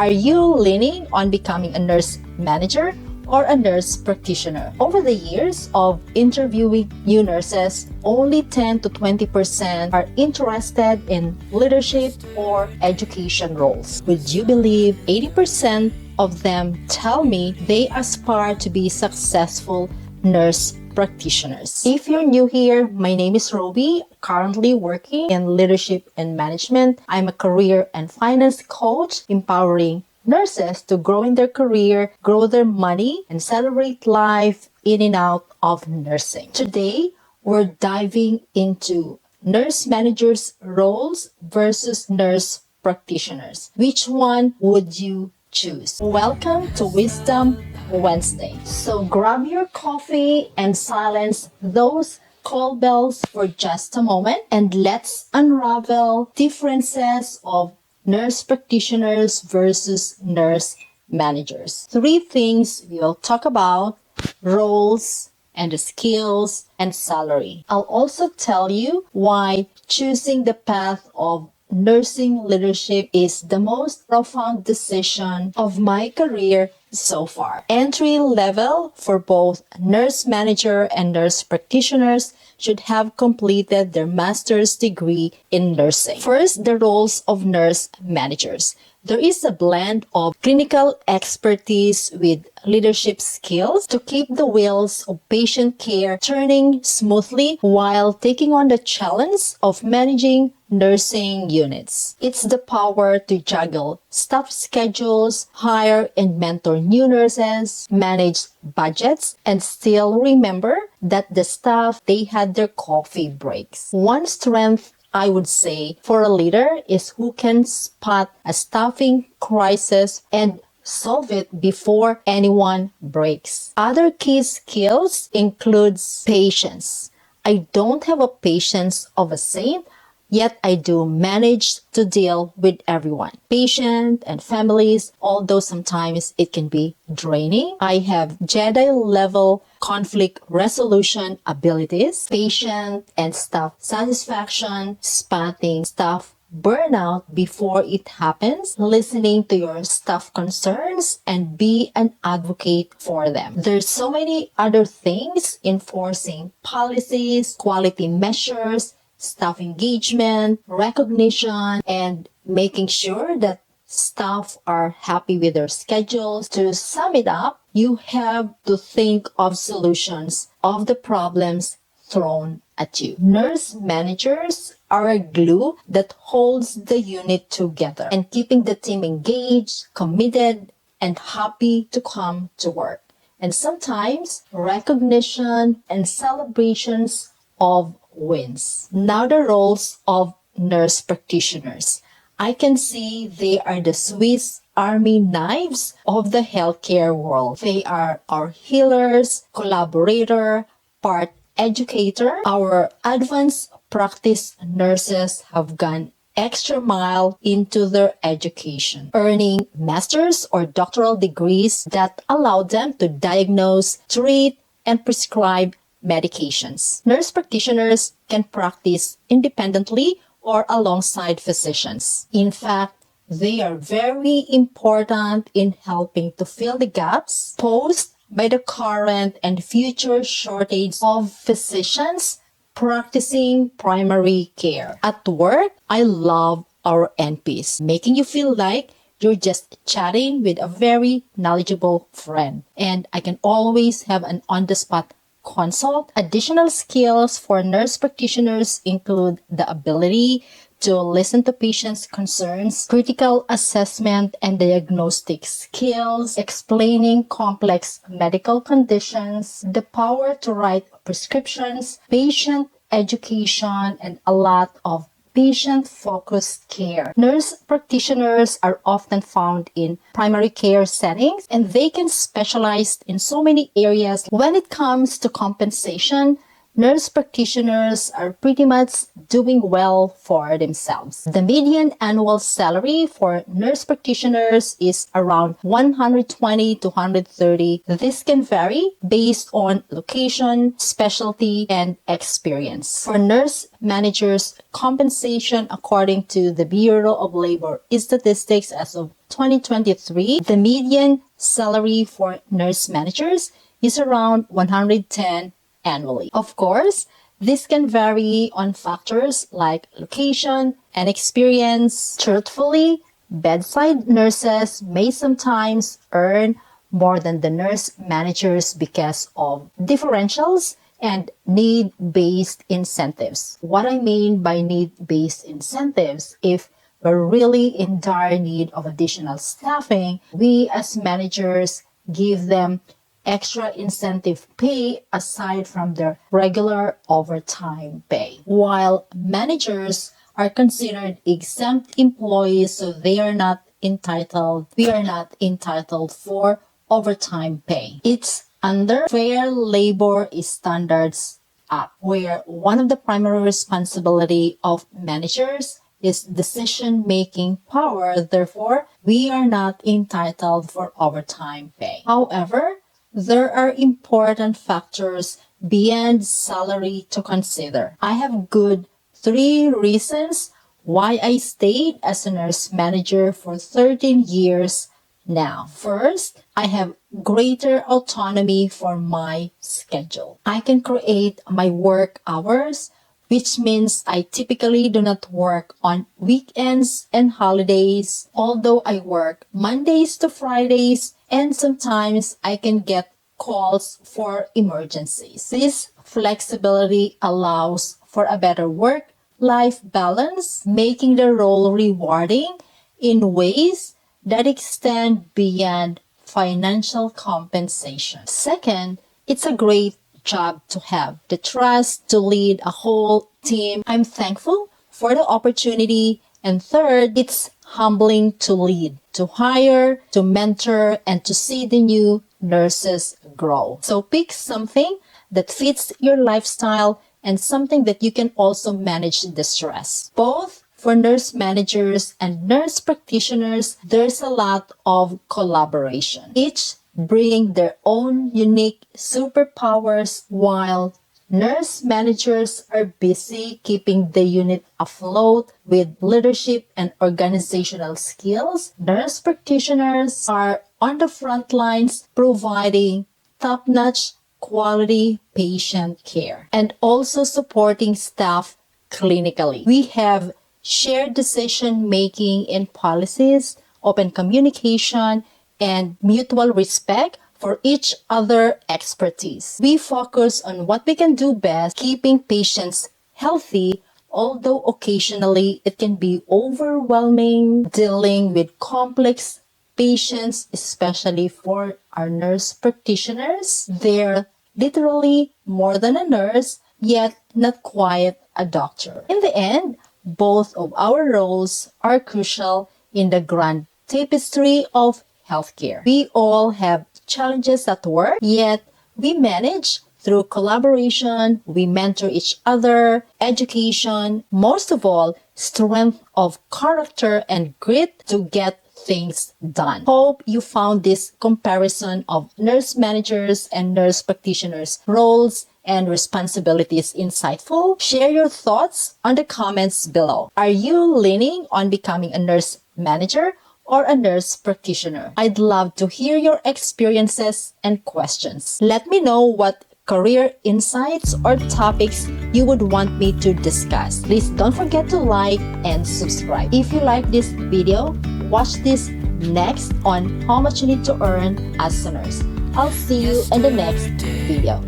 Are you leaning on becoming a nurse manager or a nurse practitioner? Over the years of interviewing new nurses, only 10 to 20% are interested in leadership or education roles. Would you believe 80% of them tell me they aspire to be successful nurse practitioners? If you're new here, my name is Robie, currently working in leadership and management. I'm a career and finance coach, empowering nurses to grow in their career, grow their money, and celebrate life in and out of nursing. Today, we're diving into nurse managers' roles versus nurse practitioners. Which one would you choose? Welcome to Wisdom Wednesday. So grab your coffee and silence those call bells for just a moment, and let's unravel differences of nurse practitioners versus nurse managers. Three things we'll talk about: roles and the skills and salary. I'll also tell you why choosing the path of nursing leadership is the most profound decision of my career so far. Entry level for both nurse manager and nurse practitioners should have completed their master's degree in nursing. First, the roles of nurse managers. There is a blend of clinical expertise with leadership skills to keep the wheels of patient care turning smoothly while taking on the challenge of managing nursing units. It's the power to juggle staff schedules, hire and mentor new nurses, manage budgets, and still remember that the staff, they had their coffee breaks. One strength I would say for a leader is who can spot a staffing crisis and solve it before anyone breaks. Other key skills includes patience. I don't have a patience of a saint, yet I do manage to deal with everyone, patient and families, although sometimes it can be draining. I have Jedi level conflict resolution abilities, patient and staff satisfaction, spotting staff burnout before it happens, listening to your staff concerns, and be an advocate for them. There's so many other things: enforcing policies, quality measures, staff engagement, recognition, and making sure that staff are happy with their schedules. To sum it up, you have to think of solutions of the problems thrown at you. Nurse managers are a glue that holds the unit together and keeping the team engaged, committed, and happy to come to work. And sometimes recognition and celebrations of wins. Now the roles of nurse practitioners. I can see they are the Swiss Army knives of the healthcare world. They are our healers, collaborator, part educator. Our advanced practice nurses have gone extra mile into their education, earning master's or doctoral degrees that allow them to diagnose, treat, and prescribe medications. Nurse practitioners can practice independently or alongside physicians. In fact, they are very important in helping to fill the gaps posed by the current and future shortage of physicians practicing primary care. At work, I love our NPs, making you feel like you're just chatting with a very knowledgeable friend. And I can always have an on-the-spot consult. Additional skills for nurse practitioners include the ability to listen to patients' concerns, critical assessment and diagnostic skills, explaining complex medical conditions, the power to write prescriptions, patient education, and a lot of patient-focused care. Nurse practitioners are often found in primary care settings, and they can specialize in so many areas. When it comes to compensation, nurse practitioners are pretty much doing well for themselves. The median annual salary for nurse practitioners is around 120 to 130. This can vary based on location, specialty, and experience. For nurse managers, compensation according to the Bureau of Labor Statistics as of 2023, the median salary for nurse managers is around 110 annually. Of course, this can vary on factors like location and experience. Truthfully, bedside nurses may sometimes earn more than the nurse managers because of differentials and need-based incentives. What I mean by need-based incentives, if we're really in dire need of additional staffing, we as managers give them extra incentive pay aside from their regular overtime pay. While managers are considered exempt employees, so we are not entitled for overtime pay. It's under Fair Labor Standards Act, where one of the primary responsibility of managers is decision-making power. Therefore, we are not entitled for overtime pay. However, there are important factors beyond salary to consider. I have good 3 reasons why I stayed as a nurse manager for 13 years now. First, I have greater autonomy for my schedule. I can create my work hours, which means I typically do not work on weekends and holidays, although I work Mondays to Fridays, and sometimes I can get calls for emergencies. This flexibility allows for a better work-life balance, making the role rewarding in ways that extend beyond financial compensation. Second, it's a great job to have the trust to lead a whole team. I'm thankful for the opportunity. And third, it's humbling to lead, to hire, to mentor, and to see the new nurses grow. So pick something that fits your lifestyle and something that you can also manage the stress. Both for nurse managers and nurse practitioners, there's a lot of collaboration, each bringing their own unique superpowers. While nurse managers are busy keeping the unit afloat with leadership and organizational skills, nurse practitioners are on the front lines providing top-notch quality patient care and also supporting staff clinically. We have shared decision-making in policies, open communication, and mutual respect for each other's expertise. We focus on what we can do best, keeping patients healthy, although occasionally it can be overwhelming dealing with complex patients, especially for our nurse practitioners. They're literally more than a nurse, yet not quite a doctor. In the end, both of our roles are crucial in the grand tapestry of healthcare. We all have challenges at work, yet we manage through collaboration, we mentor each other, education, most of all, strength of character and grit to get things done. Hope you found this comparison of nurse managers and nurse practitioners' roles and responsibilities insightful. Share your thoughts on the comments below. Are you leaning on becoming a nurse manager or a nurse practitioner? I'd love to hear your experiences and questions. Let me know what career insights or topics you would want me to discuss. Please don't forget to like and subscribe. If you like this video, watch this next on how much you need to earn as a nurse. I'll see you in the next video.